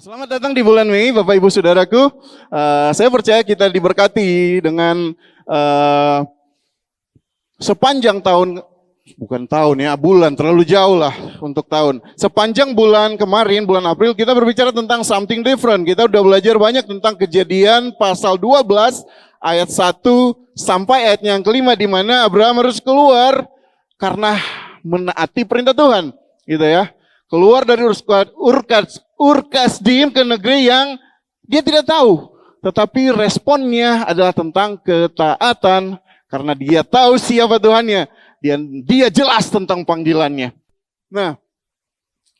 Selamat datang di bulan Mei, Bapak Ibu Saudaraku. Saya percaya kita diberkati dengan sepanjang tahun, bukan tahun ya, bulan, terlalu jauh lah untuk tahun. Sepanjang bulan kemarin, bulan April, kita berbicara tentang something different. Kita udah belajar banyak tentang Kejadian pasal 12, ayat 1 sampai ayat yang kelima, di mana Abraham harus keluar karena menaati perintah Tuhan, gitu ya. Keluar dari Ur-Kasdim ke negeri yang dia tidak tahu. Tetapi responnya adalah tentang ketaatan. Karena dia tahu siapa Tuhannya. Dan dia jelas tentang panggilannya. Nah,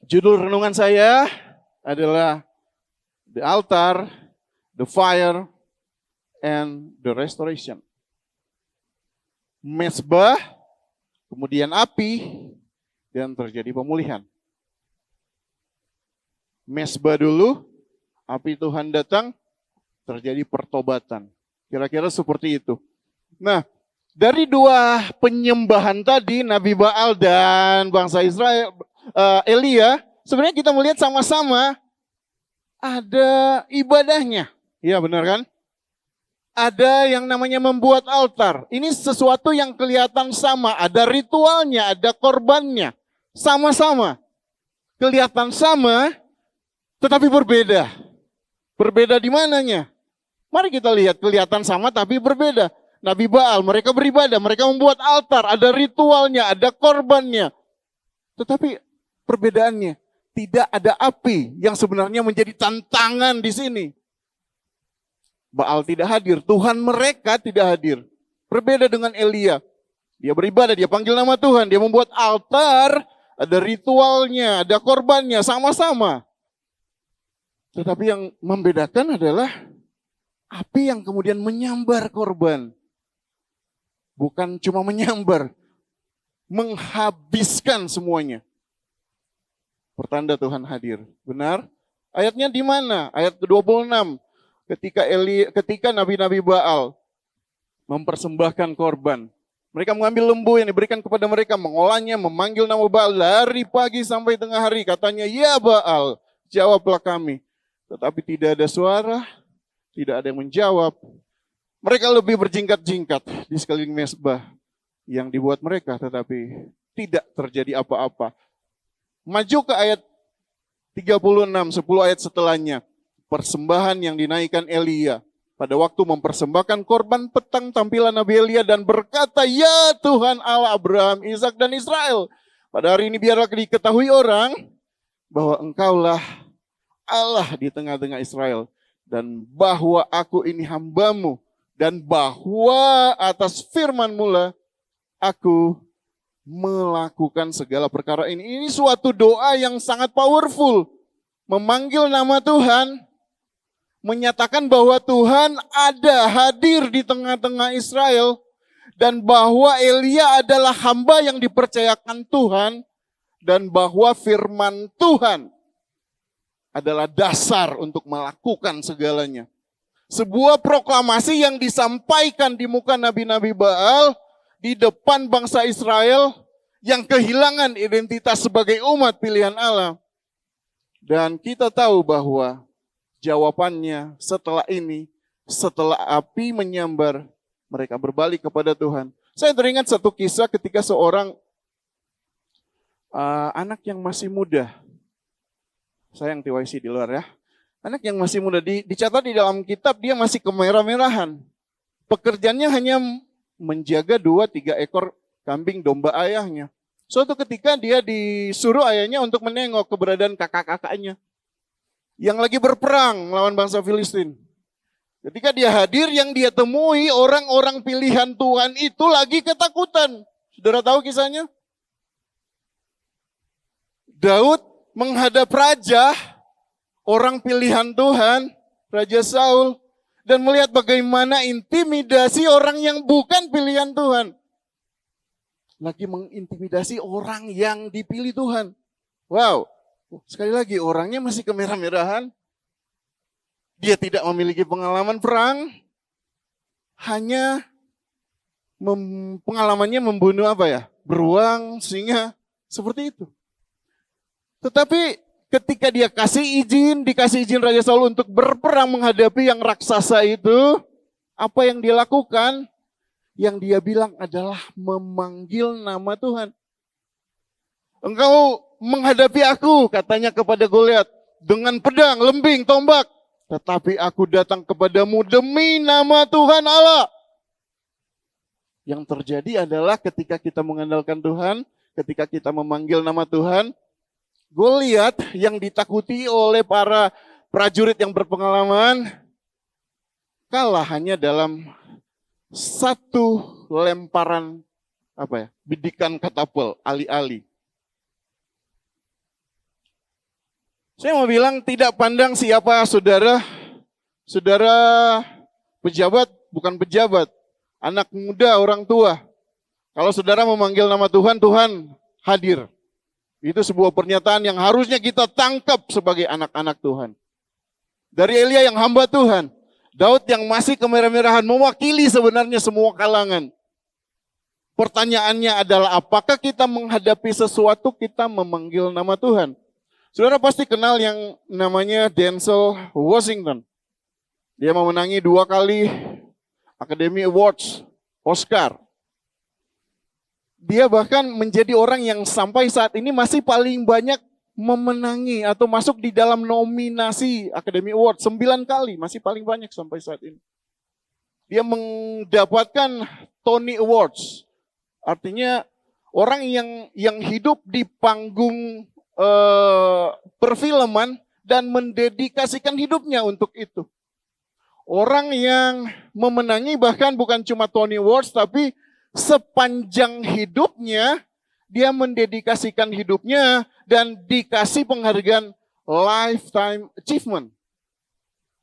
judul renungan saya adalah The Altar, The Fire, and The Restoration. Mezbah, kemudian api, dan terjadi pemulihan. Mezbah dulu, api Tuhan datang, terjadi pertobatan. Kira-kira seperti itu. Nah, dari dua penyembahan tadi, Nabi Baal dan bangsa Israel, Elia, sebenarnya kita melihat sama-sama ada ibadahnya. Iya benar kan? Ada yang namanya membuat altar. Ini sesuatu yang kelihatan sama. Ada ritualnya, ada korbannya. Sama-sama. Kelihatan sama, tetapi berbeda. Berbeda di mananya? Mari kita lihat, kelihatan sama tapi berbeda. Nabi Baal, mereka beribadah, mereka membuat altar, ada ritualnya, ada korbannya. Tetapi perbedaannya, tidak ada api yang sebenarnya menjadi tantangan di sini. Baal tidak hadir, Tuhan mereka tidak hadir. Berbeda dengan Elia. Dia beribadah, dia panggil nama Tuhan, dia membuat altar, ada ritualnya, ada korbannya, sama-sama. Tetapi yang membedakan adalah api yang kemudian menyambar korban. Bukan cuma menyambar, menghabiskan semuanya. Pertanda Tuhan hadir. Benar? Ayatnya di mana? Ayat ke-26. Ketika nabi-nabi Baal mempersembahkan korban. Mereka mengambil lembu yang diberikan kepada mereka, mengolahnya, memanggil nama Baal dari pagi sampai tengah hari. Katanya, ya Baal, jawablah kami. Tetapi tidak ada suara, tidak ada yang menjawab. Mereka lebih berjingkat-jingkat di sekeliling mezbah yang dibuat mereka, tetapi tidak terjadi apa-apa. Maju ke ayat 36, 10 ayat setelahnya. Persembahan yang dinaikkan Elia. Pada waktu mempersembahkan korban petang, tampilan Nabi Elia dan berkata, ya Tuhan Allah Abraham, Ishak dan Israel. Pada hari ini biarlah diketahui orang bahwa engkaulah Allah di tengah-tengah Israel, dan bahwa aku ini hambamu, dan bahwa atas firman-Mu lah aku melakukan segala perkara ini. Ini suatu doa yang sangat powerful. Memanggil nama Tuhan, menyatakan bahwa Tuhan ada hadir di tengah-tengah Israel, dan bahwa Elia adalah hamba yang dipercayakan Tuhan, dan bahwa firman Tuhan adalah dasar untuk melakukan segalanya. Sebuah proklamasi yang disampaikan di muka nabi-nabi Baal di depan bangsa Israel yang kehilangan identitas sebagai umat pilihan Allah. Dan kita tahu bahwa jawabannya setelah ini, setelah api menyambar, mereka berbalik kepada Tuhan. Saya teringat satu kisah ketika seorang anak yang masih muda, sayang TYC di luar ya. Anak yang masih muda, dicatat di dalam kitab dia masih kemerah-merahan. Pekerjaannya hanya menjaga 2-3 ekor kambing domba ayahnya. Suatu ketika dia disuruh ayahnya untuk menengok keberadaan kakak-kakaknya yang lagi berperang melawan bangsa Filistin. Ketika dia hadir, yang dia temui orang-orang pilihan Tuhan itu lagi ketakutan. Saudara tahu kisahnya? Daud menghadap raja, orang pilihan Tuhan, Raja Saul, dan melihat bagaimana intimidasi orang yang bukan pilihan Tuhan. Lagi mengintimidasi orang yang dipilih Tuhan. Wow, sekali lagi orangnya masih kemerah-merahan. Dia tidak memiliki pengalaman perang, hanya pengalamannya membunuh beruang, singa, seperti itu. Tetapi ketika dia dikasih izin Raja Saul untuk berperang menghadapi yang raksasa itu, apa yang dia lakukan? Yang dia bilang adalah memanggil nama Tuhan. Engkau menghadapi aku, katanya kepada Goliat, dengan pedang, lembing, tombak. Tetapi aku datang kepadamu demi nama Tuhan Allah. Yang terjadi adalah ketika kita mengandalkan Tuhan, ketika kita memanggil nama Tuhan, Goliat yang ditakuti oleh para prajurit yang berpengalaman, kalah hanya dalam satu lemparan bidikan katapel, ali-ali. Saya mau bilang tidak pandang siapa saudara pejabat, bukan pejabat, anak muda, orang tua. Kalau saudara memanggil nama Tuhan, Tuhan hadir. Itu sebuah pernyataan yang harusnya kita tangkap sebagai anak-anak Tuhan. Dari Elia yang hamba Tuhan, Daud yang masih kemerah-merahan mewakili sebenarnya semua kalangan. Pertanyaannya adalah apakah kita menghadapi sesuatu kita memanggil nama Tuhan? Saudara pasti kenal yang namanya Denzel Washington. Dia memenangi 2 kali Academy Awards, Oscar. Dia bahkan menjadi orang yang sampai saat ini masih paling banyak memenangi atau masuk di dalam nominasi Academy Award 9 kali, masih paling banyak sampai saat ini. Dia mendapatkan Tony Awards, artinya orang yang hidup di panggung perfilman dan mendedikasikan hidupnya untuk itu. Orang yang memenangi bahkan bukan cuma Tony Awards, tapi sepanjang hidupnya dia mendedikasikan hidupnya dan dikasih penghargaan Lifetime Achievement.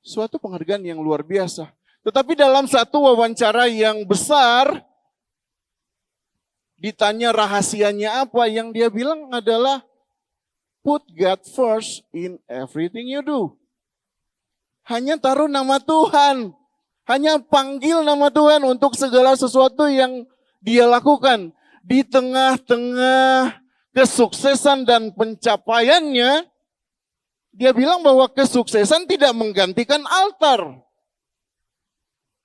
Suatu penghargaan yang luar biasa. Tetapi dalam satu wawancara yang besar, ditanya rahasianya apa, yang dia bilang adalah put God first in everything you do. Hanya taruh nama Tuhan. Hanya panggil nama Tuhan untuk segala sesuatu yang dia lakukan. Di tengah-tengah kesuksesan dan pencapaiannya, dia bilang bahwa kesuksesan tidak menggantikan altar.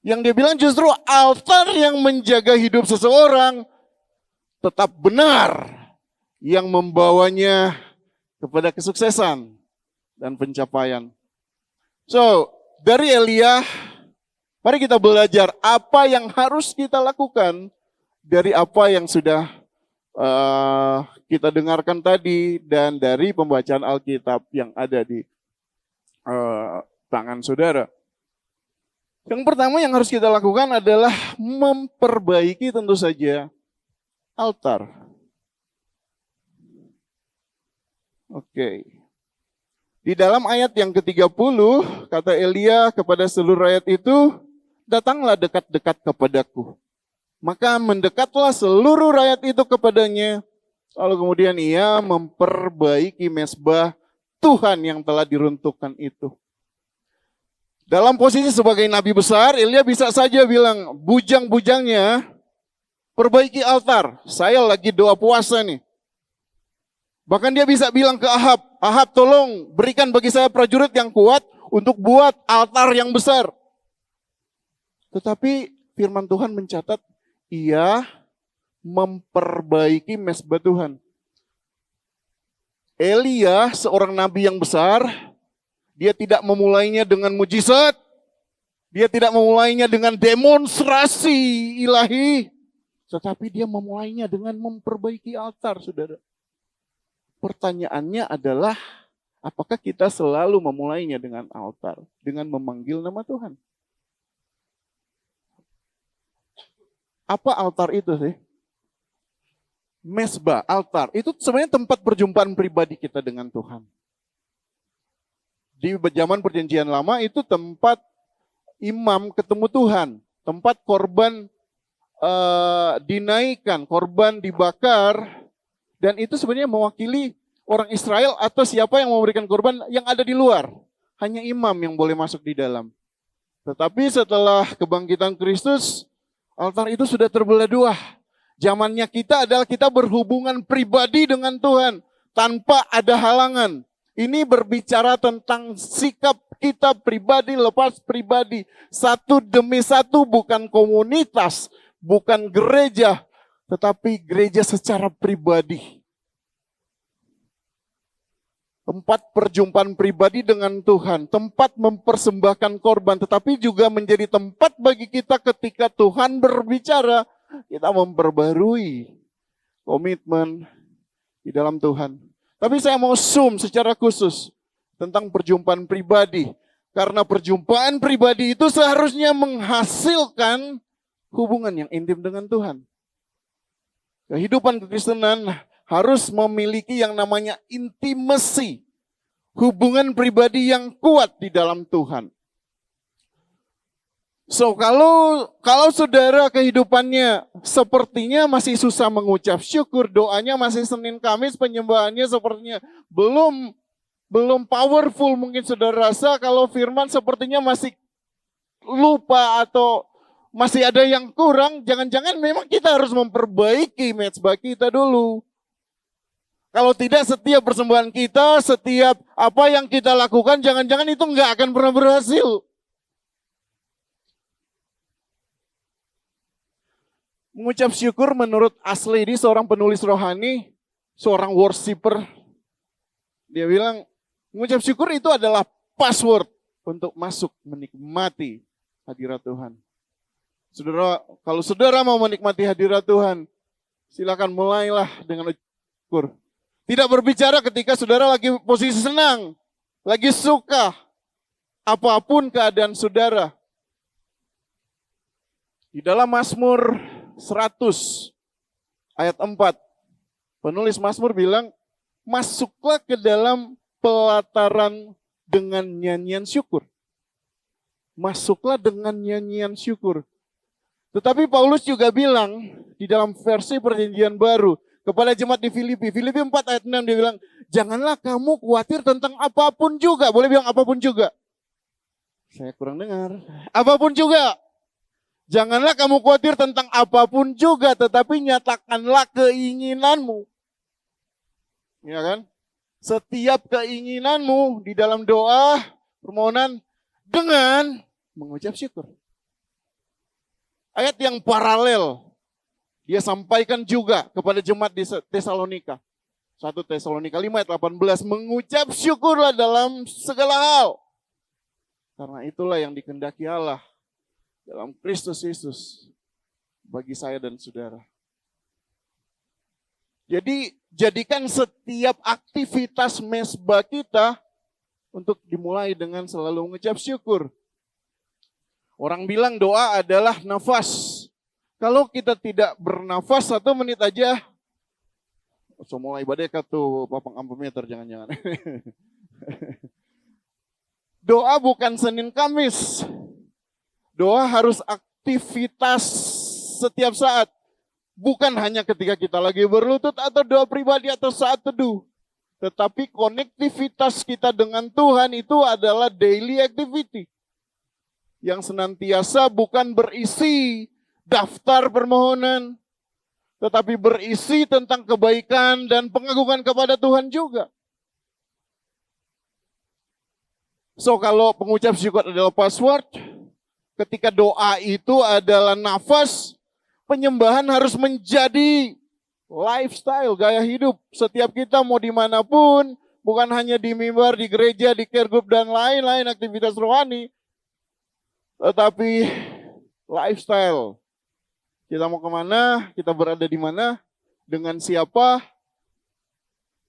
Yang dia bilang justru altar yang menjaga hidup seseorang tetap benar, yang membawanya kepada kesuksesan dan pencapaian. So, dari Elia, mari kita belajar apa yang harus kita lakukan dari apa yang sudah kita dengarkan tadi dan dari pembacaan Alkitab yang ada di tangan saudara. Yang pertama yang harus kita lakukan adalah memperbaiki tentu saja altar. Oke. Di dalam ayat yang ke-30, kata Elia kepada seluruh rakyat itu, datanglah dekat-dekat kepadaku. Maka mendekatlah seluruh rakyat itu kepadanya. Lalu kemudian ia memperbaiki mezbah Tuhan yang telah diruntuhkan itu. Dalam posisi sebagai nabi besar, Elia bisa saja bilang, bujang-bujangnya, perbaiki altar. Saya lagi doa puasa nih. Bahkan dia bisa bilang ke Ahab, Ahab tolong berikan bagi saya prajurit yang kuat untuk buat altar yang besar. Tetapi firman Tuhan mencatat, ia memperbaiki mezbah Tuhan. Elia seorang nabi yang besar, dia tidak memulainya dengan mujizat, dia tidak memulainya dengan demonstrasi ilahi, tetapi dia memulainya dengan memperbaiki altar, saudara. Pertanyaannya adalah, apakah kita selalu memulainya dengan altar, dengan memanggil nama Tuhan? Apa altar itu sih? Mezbah, altar. Itu sebenarnya tempat perjumpaan pribadi kita dengan Tuhan. Di zaman perjanjian lama itu tempat imam ketemu Tuhan. Tempat korban dinaikkan, korban dibakar. Dan itu sebenarnya mewakili orang Israel atau siapa yang memberikan korban yang ada di luar. Hanya imam yang boleh masuk di dalam. Tetapi setelah kebangkitan Kristus, altar itu sudah terbelah 2. Zamannya kita adalah kita berhubungan pribadi dengan Tuhan tanpa ada halangan. Ini berbicara tentang sikap kita pribadi lepas pribadi. Satu demi satu, bukan komunitas, bukan gereja, tetapi gereja secara pribadi. Tempat perjumpaan pribadi dengan Tuhan, tempat mempersembahkan korban, tetapi juga menjadi tempat bagi kita ketika Tuhan berbicara, kita memperbarui komitmen di dalam Tuhan. Tapi saya mau zoom secara khusus tentang perjumpaan pribadi. Karena perjumpaan pribadi itu seharusnya menghasilkan hubungan yang intim dengan Tuhan. Kehidupan kekristenan harus memiliki yang namanya intimacy. Hubungan pribadi yang kuat di dalam Tuhan. So, kalau saudara kehidupannya sepertinya masih susah mengucap syukur, doanya masih Senin Kamis, penyembahannya sepertinya belum powerful, mungkin saudara rasa kalau firman sepertinya masih lupa atau masih ada yang kurang, jangan-jangan memang kita harus memperbaiki mezbah kita dulu. Kalau tidak, setiap persembahan kita, setiap apa yang kita lakukan, jangan-jangan itu nggak akan pernah berhasil. Mengucap syukur menurut Ashley, seorang penulis rohani, seorang worshiper. Dia bilang, mengucap syukur itu adalah password untuk masuk menikmati hadirat Tuhan. Saudara, kalau saudara mau menikmati hadirat Tuhan, silakan mulailah dengan syukur. Tidak berbicara ketika saudara lagi posisi senang, lagi suka, apapun keadaan saudara. Di dalam Mazmur 100 ayat 4, penulis Mazmur bilang, masuklah ke dalam pelataran dengan nyanyian syukur. Masuklah dengan nyanyian syukur. Tetapi Paulus juga bilang di dalam versi perjanjian baru kepada jemaat di Filipi 4 ayat 6, dia bilang, janganlah kamu khawatir tentang apapun juga. Boleh bilang apapun juga? Saya kurang dengar. Apapun juga. Janganlah kamu khawatir tentang apapun juga, tetapi nyatakanlah keinginanmu. Ya kan? Setiap keinginanmu di dalam doa, permohonan, dengan mengucap syukur. Ayat yang paralel, dia sampaikan juga kepada jemaat di Tesalonika. 1 Tesalonika 5 ayat 18, mengucap syukurlah dalam segala hal. Karena itulah yang dikehendaki Allah dalam Kristus Yesus bagi saya dan saudara. Jadi jadikan setiap aktivitas mezbah kita untuk dimulai dengan selalu mengucap syukur. Orang bilang doa adalah nafas. Kalau kita tidak bernafas 1 menit aja, so mulai badeka tuh papang ampemeter jangan-jangan. Doa bukan Senin Kamis. Doa harus aktivitas setiap saat. Bukan hanya ketika kita lagi berlutut atau doa pribadi atau saat teduh. Tetapi konektivitas kita dengan Tuhan itu adalah daily activity. Yang senantiasa bukan berisi daftar permohonan. Tetapi berisi tentang kebaikan dan pengagungan kepada Tuhan juga. So kalau pengucap syukur adalah password, ketika doa itu adalah nafas, penyembahan harus menjadi lifestyle, gaya hidup. Setiap kita mau dimanapun, bukan hanya di mimbar, di gereja, di care group, dan lain-lain aktivitas rohani. Tetapi lifestyle. Kita mau kemana, kita berada di mana, dengan siapa,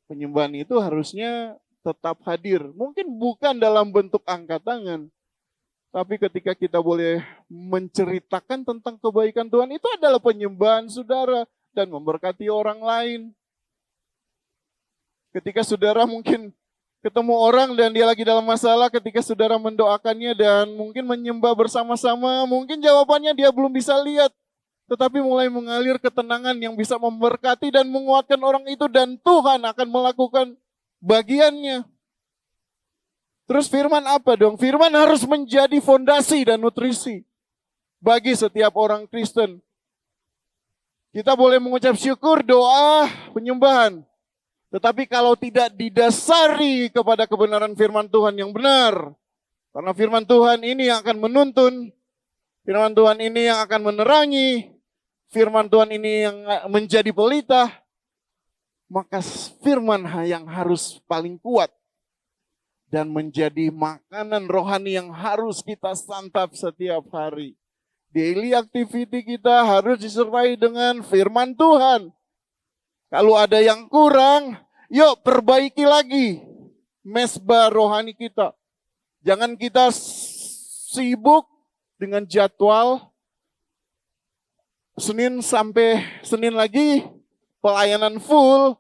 penyembahan itu harusnya tetap hadir. Mungkin bukan dalam bentuk angkat tangan, tapi ketika kita boleh menceritakan tentang kebaikan Tuhan, itu adalah penyembahan saudara dan memberkati orang lain. Ketika saudara mungkin ketemu orang dan dia lagi dalam masalah, ketika saudara mendoakannya dan mungkin menyembah bersama-sama, mungkin jawabannya dia belum bisa lihat, tetapi mulai mengalir ketenangan yang bisa memberkati dan menguatkan orang itu, dan Tuhan akan melakukan bagiannya. Terus firman apa dong? Firman harus menjadi fondasi dan nutrisi bagi setiap orang Kristen. Kita boleh mengucap syukur, doa, penyembahan. Tetapi kalau tidak didasari kepada kebenaran firman Tuhan yang benar, karena firman Tuhan ini yang akan menuntun, firman Tuhan ini yang akan menerangi, firman Tuhan ini yang menjadi pelita, maka firman yang harus paling kuat dan menjadi makanan rohani yang harus kita santap setiap hari. Daily activity kita harus disertai dengan firman Tuhan. Kalau ada yang kurang, yuk perbaiki lagi mesbah rohani kita. Jangan kita sibuk dengan jadwal Senin sampai Senin lagi pelayanan full.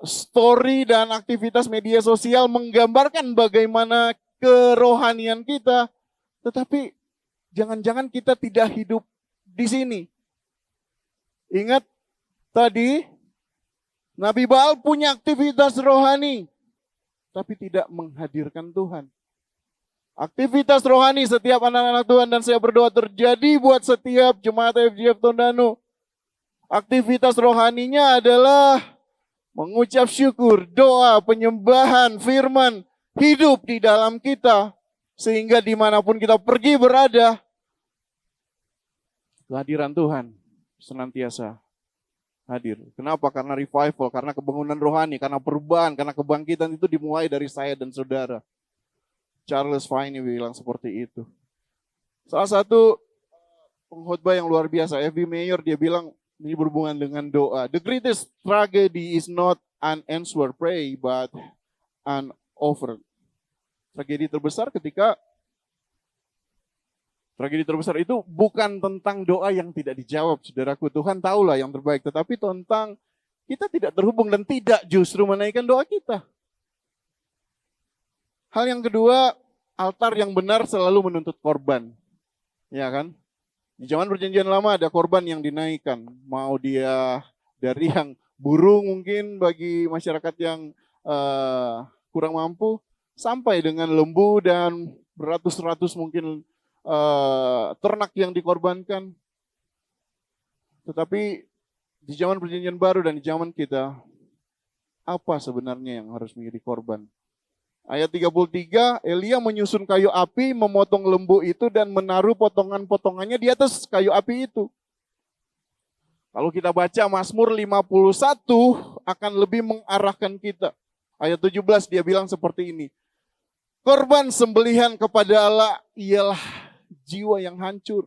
Story dan aktivitas media sosial menggambarkan bagaimana kerohanian kita. Tetapi jangan-jangan kita tidak hidup di sini. Ingat tadi, Nabi Baal punya aktivitas rohani, tapi tidak menghadirkan Tuhan. Aktivitas rohani setiap anak-anak Tuhan dan saya berdoa terjadi buat setiap jemaat FGF Tondano. Aktivitas rohaninya adalah mengucap syukur, doa, penyembahan, firman, hidup di dalam kita. Sehingga dimanapun kita pergi berada, kehadiran Tuhan senantiasa hadir. Kenapa? Karena revival, karena kebangunan rohani, karena perubahan, karena kebangkitan itu dimulai dari saya dan saudara. Charles Finney bilang seperti itu. Salah satu pengkhotbah yang luar biasa, F.B. Mayer, dia bilang ini berhubungan dengan doa. The greatest tragedy is not unanswered prayer, but an offer. Tragedi terbesar itu bukan tentang doa yang tidak dijawab, saudaraku. Tuhan tahulah yang terbaik, tetapi tentang kita tidak terhubung dan tidak justru menaikkan doa kita. Hal yang kedua, altar yang benar selalu menuntut korban. Ya kan? Di zaman Perjanjian Lama ada korban yang dinaikkan. Mau dia dari yang burung mungkin bagi masyarakat yang kurang mampu, sampai dengan lembu dan beratus-ratus mungkin ternak yang dikorbankan. Tetapi di zaman Perjanjian Baru dan di zaman kita, apa sebenarnya yang harus menjadi korban? Ayat 33, Elia menyusun kayu api, memotong lembu itu dan menaruh potongan-potongannya di atas kayu api itu. Kalau kita baca Mazmur 51 akan lebih mengarahkan kita. Ayat 17 dia bilang seperti ini. Korban sembelihan kepada Allah ialah jiwa yang hancur.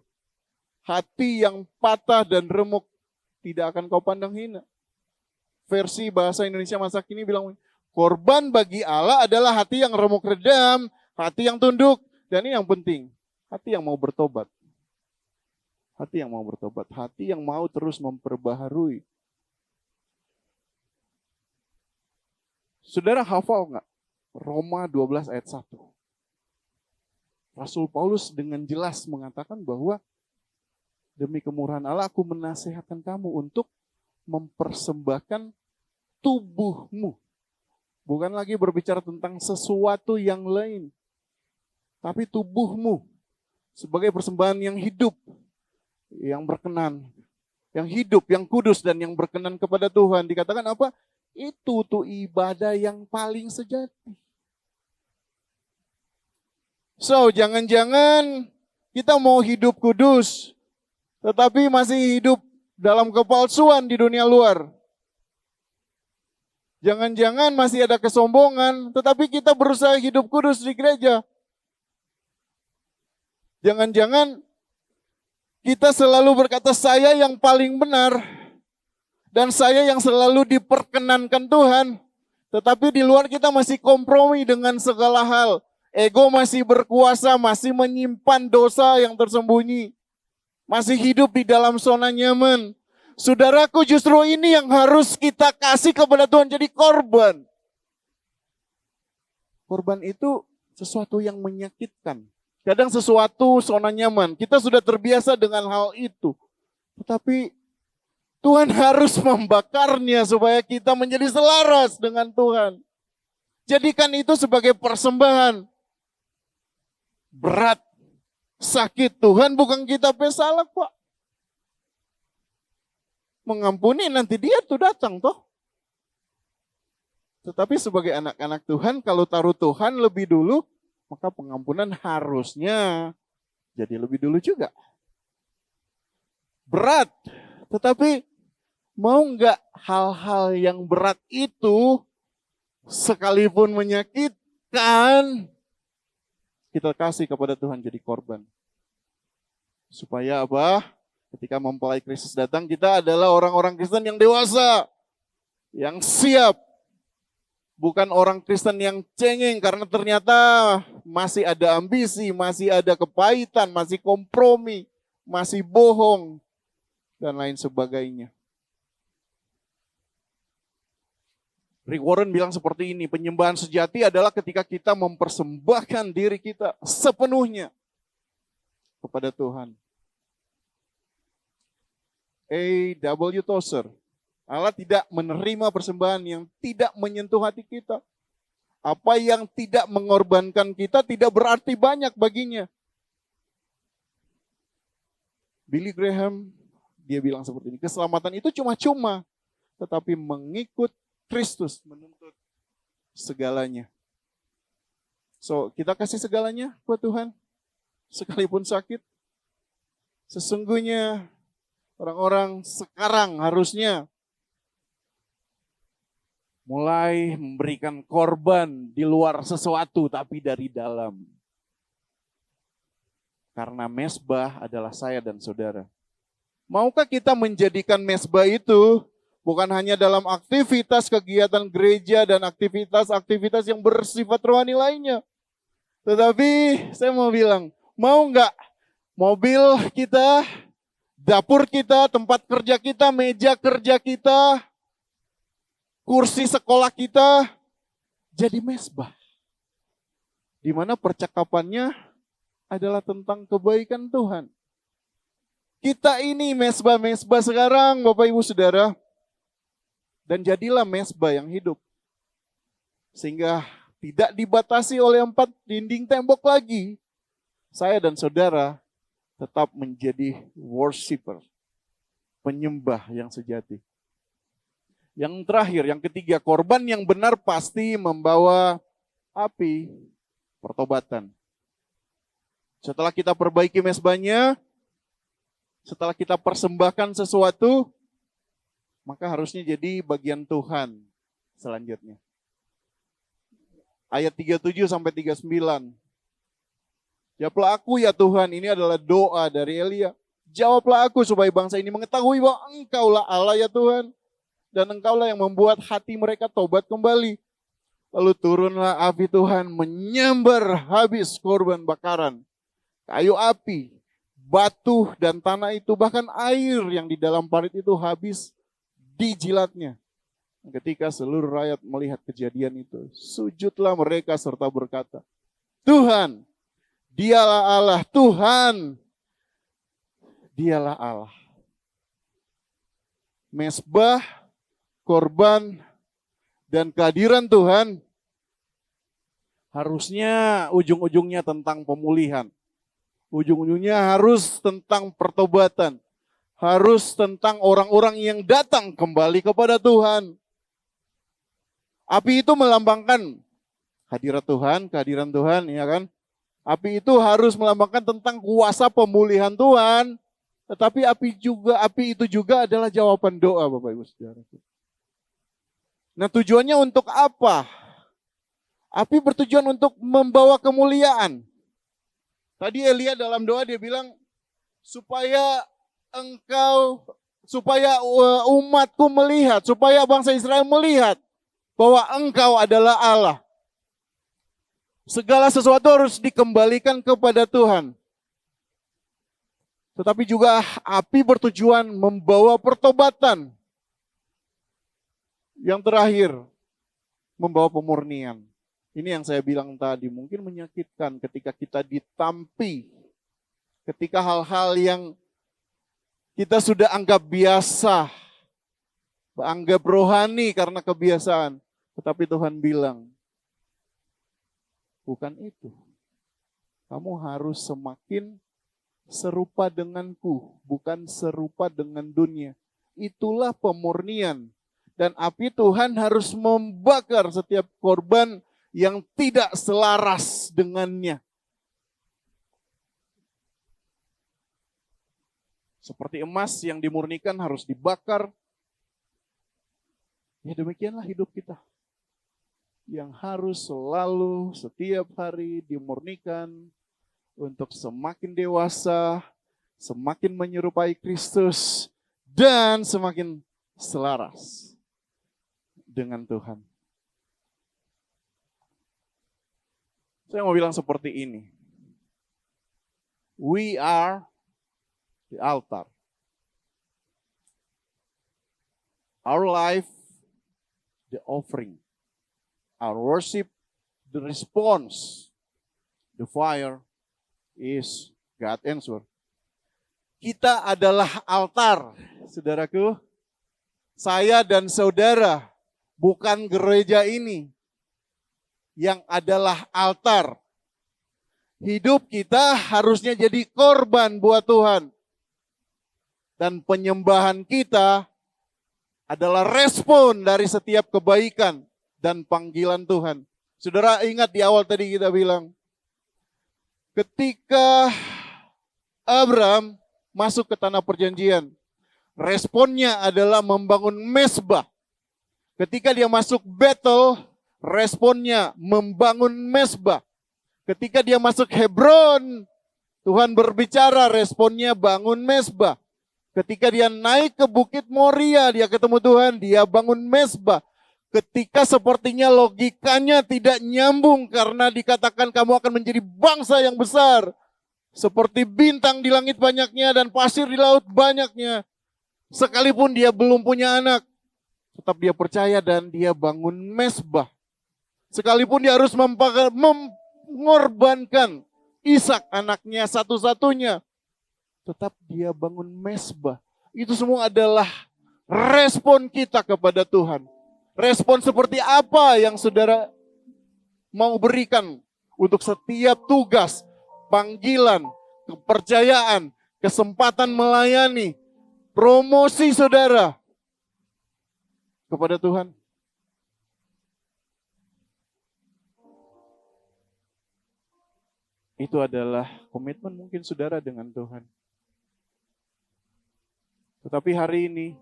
Hati yang patah dan remuk tidak akan kau pandang hina. Versi bahasa Indonesia masa kini bilang, korban bagi Allah adalah hati yang remuk redam, hati yang tunduk. Dan ini yang penting, hati yang mau bertobat. Hati yang mau bertobat, hati yang mau terus memperbaharui. Saudara hafal nggak? Roma 12 ayat 1. Rasul Paulus dengan jelas mengatakan bahwa demi kemurahan Allah aku menasihatkan kamu untuk mempersembahkan tubuhmu. Bukan lagi berbicara tentang sesuatu yang lain. Tapi tubuhmu sebagai persembahan yang hidup, yang berkenan, yang hidup, yang kudus dan yang berkenan kepada Tuhan. Dikatakan apa? Itu tuh ibadah yang paling sejati. So, jangan-jangan kita mau hidup kudus, tetapi masih hidup dalam kepalsuan di dunia luar. Jangan-jangan masih ada kesombongan, tetapi kita berusaha hidup kudus di gereja. Jangan-jangan kita selalu berkata, saya yang paling benar, dan saya yang selalu diperkenankan Tuhan. Tetapi di luar kita masih kompromi dengan segala hal. Ego masih berkuasa, masih menyimpan dosa yang tersembunyi. Masih hidup di dalam zona nyaman. Saudaraku, justru ini yang harus kita kasih kepada Tuhan, jadi korban. Korban itu sesuatu yang menyakitkan. Kadang sesuatu zona nyaman. Kita sudah terbiasa dengan hal itu. Tetapi Tuhan harus membakarnya supaya kita menjadi selaras dengan Tuhan. Jadikan itu sebagai persembahan. Berat, sakit, Tuhan bukan kita pesalah kok. mengampuni, nanti dia tuh datang toh. Tetapi sebagai anak-anak Tuhan, kalau taruh Tuhan lebih dulu, maka pengampunan harusnya jadi lebih dulu juga. Berat, tetapi mau nggak hal-hal yang berat itu, sekalipun menyakitkan, kita kasih kepada Tuhan jadi korban. Supaya apa? Ketika mempelai Kristus datang, kita adalah orang-orang Kristen yang dewasa, yang siap. Bukan orang Kristen yang cengeng karena ternyata masih ada ambisi, masih ada kepahitan, masih kompromi, masih bohong, dan lain sebagainya. Rick Warren bilang seperti ini, penyembahan sejati adalah ketika kita mempersembahkan diri kita sepenuhnya kepada Tuhan. A.W. Tozer, Allah tidak menerima persembahan yang tidak menyentuh hati kita. Apa yang tidak mengorbankan kita tidak berarti banyak baginya. Billy Graham, dia bilang seperti ini, keselamatan itu cuma-cuma, tetapi mengikut Kristus menuntut segalanya. So, kita kasih segalanya buat Tuhan, sekalipun sakit. Sesungguhnya orang-orang sekarang harusnya mulai memberikan korban di luar sesuatu, tapi dari dalam. Karena mesbah adalah saya dan saudara. Maukah kita menjadikan mesbah itu bukan hanya dalam aktivitas kegiatan gereja dan aktivitas-aktivitas yang bersifat rohani lainnya. Tetapi saya mau bilang, mau nggak mobil kita, dapur kita, tempat kerja kita, meja kerja kita, kursi sekolah kita jadi mesbah. Di mana percakapannya adalah tentang kebaikan Tuhan. Kita ini mesbah-mesbah sekarang, Bapak Ibu Saudara. Dan jadilah mesbah yang hidup. Sehingga tidak dibatasi oleh 4 dinding tembok lagi. Saya dan saudara tetap menjadi worshiper. Penyembah yang sejati. Yang terakhir, yang ketiga, korban yang benar pasti membawa api pertobatan. Setelah kita perbaiki mesbahnya, setelah kita persembahkan sesuatu, maka harusnya jadi bagian Tuhan selanjutnya. Ayat 37 sampai 39. Jawablah aku ya Tuhan, ini adalah doa dari Elia. Jawablah aku supaya bangsa ini mengetahui bahwa Engkaulah Allah ya Tuhan. Dan Engkaulah yang membuat hati mereka tobat kembali. Lalu turunlah api Tuhan menyambar habis korban bakaran. Kayu api, batu dan tanah itu, bahkan air yang di dalam parit itu habis dijilatnya. Ketika seluruh rakyat melihat kejadian itu, sujudlah mereka serta berkata, Tuhan, dialah Allah, Tuhan, dialah Allah. Mesbah, korban, dan kehadiran Tuhan harusnya ujung-ujungnya tentang pemulihan. Ujung-ujungnya harus tentang pertobatan. Harus tentang orang-orang yang datang kembali kepada Tuhan. Api itu melambangkan hadirat Tuhan, kehadiran Tuhan, ya kan? Api itu harus melambangkan tentang kuasa pemulihan Tuhan. Tetapi api itu juga adalah jawaban doa, Bapak Ibu Saudara. Nah, tujuannya untuk apa? Api bertujuan untuk membawa kemuliaan. Tadi Elia dalam doa dia bilang, supaya umatku melihat, supaya bangsa Israel melihat bahwa Engkau adalah Allah. Segala sesuatu harus dikembalikan kepada Tuhan. Tetapi juga api bertujuan membawa pertobatan. Yang terakhir, membawa pemurnian. Ini yang saya bilang tadi, mungkin menyakitkan ketika kita ditampi. Ketika hal-hal yang kita sudah anggap biasa, anggap rohani karena kebiasaan. Tetapi Tuhan bilang, bukan itu. Kamu harus semakin serupa denganku, bukan serupa dengan dunia. itulah pemurnian. Dan api Tuhan harus membakar setiap korban yang tidak selaras dengannya. Seperti emas yang dimurnikan harus dibakar. Ya demikianlah hidup kita. Yang harus selalu setiap hari dimurnikan untuk semakin dewasa, semakin menyerupai Kristus, dan semakin selaras dengan Tuhan. Saya mau bilang seperti ini. We are the altar. Our life, the offering. Our worship, the response. The fire is God answer. Kita adalah altar, saudaraku. Saya dan saudara, bukan gereja ini. Yang adalah altar. Hidup kita harusnya jadi korban buat Tuhan. Dan penyembahan kita adalah respon dari setiap kebaikan dan panggilan Tuhan. Saudara ingat di awal tadi kita bilang, ketika Abraham masuk ke tanah perjanjian, responnya adalah membangun mezbah. Ketika dia masuk Betel, responnya membangun mezbah. Ketika dia masuk Hebron, Tuhan berbicara, responnya bangun mezbah. Ketika dia naik ke Bukit Moria, dia ketemu Tuhan, dia bangun mezbah. Ketika sepertinya logikanya tidak nyambung karena dikatakan kamu akan menjadi bangsa yang besar. Seperti bintang di langit banyaknya dan pasir di laut banyaknya. Sekalipun dia belum punya anak, tetap dia percaya dan dia bangun mezbah. Sekalipun dia harus mengorbankan Ishak anaknya satu-satunya, tetap dia bangun mezbah. Itu semua adalah respon kita kepada Tuhan. Respon seperti apa yang saudara mau berikan untuk setiap tugas, panggilan, kepercayaan, kesempatan melayani, promosi saudara kepada Tuhan. Itu adalah komitmen mungkin saudara dengan Tuhan. Tetapi hari ini,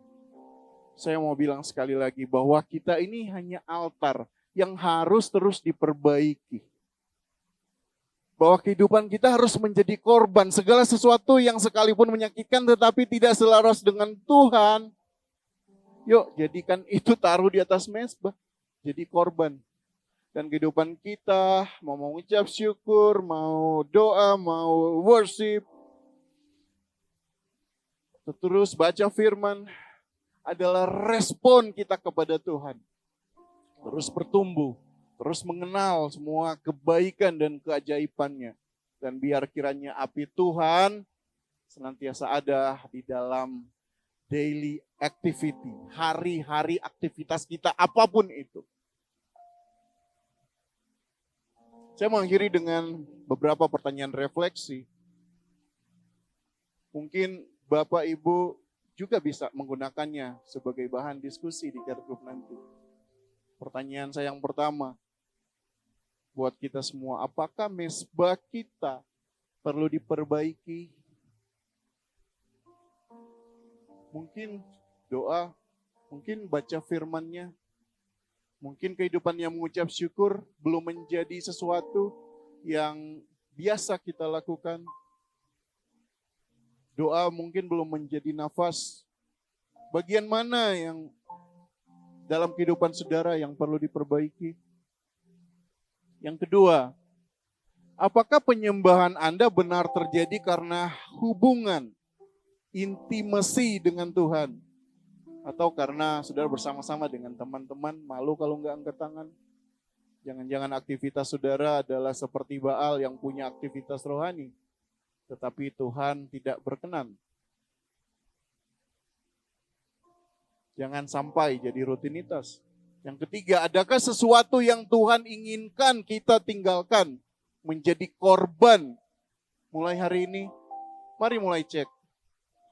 saya mau bilang sekali lagi bahwa kita ini hanya altar yang harus terus diperbaiki. Bahwa kehidupan kita harus menjadi korban. Segala sesuatu yang sekalipun menyakitkan tetapi tidak selaras dengan Tuhan. Yuk jadikan itu taruh di atas mezbah. Jadi korban. Dan kehidupan kita mau mengucap syukur, mau doa, mau worship. Terus baca firman adalah respon kita kepada Tuhan. Terus bertumbuh, terus mengenal semua kebaikan dan keajaibannya. Dan biar kiranya api Tuhan senantiasa ada di dalam daily activity, hari-hari aktivitas kita apapun itu. Saya mengakhiri dengan beberapa pertanyaan refleksi. Mungkin Bapak Ibu juga bisa menggunakannya sebagai bahan diskusi di chat group nanti. Pertanyaan saya yang pertama, buat kita semua, apakah mezbah kita perlu diperbaiki? Mungkin doa, mungkin baca firman-Nya, mungkin kehidupan yang mengucap syukur belum menjadi sesuatu yang biasa kita lakukan. Doa mungkin belum menjadi nafas. Bagian mana yang dalam kehidupan saudara yang perlu diperbaiki? Yang kedua, apakah penyembahan Anda benar terjadi karena hubungan, intimasi dengan Tuhan? Atau karena saudara bersama-sama dengan teman-teman, malu kalau nggak angkat tangan? Jangan-jangan aktivitas saudara adalah seperti Baal yang punya aktivitas rohani, tetapi Tuhan tidak berkenan. Jangan sampai jadi rutinitas. Yang ketiga, adakah sesuatu yang Tuhan inginkan kita tinggalkan, menjadi korban? Mulai hari ini, mari mulai cek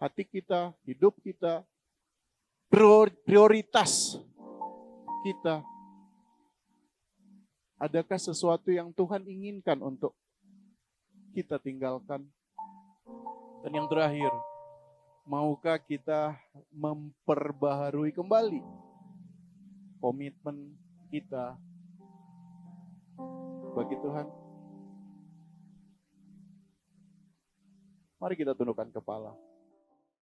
hati kita, hidup kita, prioritas kita. Adakah sesuatu yang Tuhan inginkan untuk kita tinggalkan? Dan yang terakhir, maukah kita memperbaharui kembali komitmen kita bagi Tuhan? Mari kita tundukkan kepala.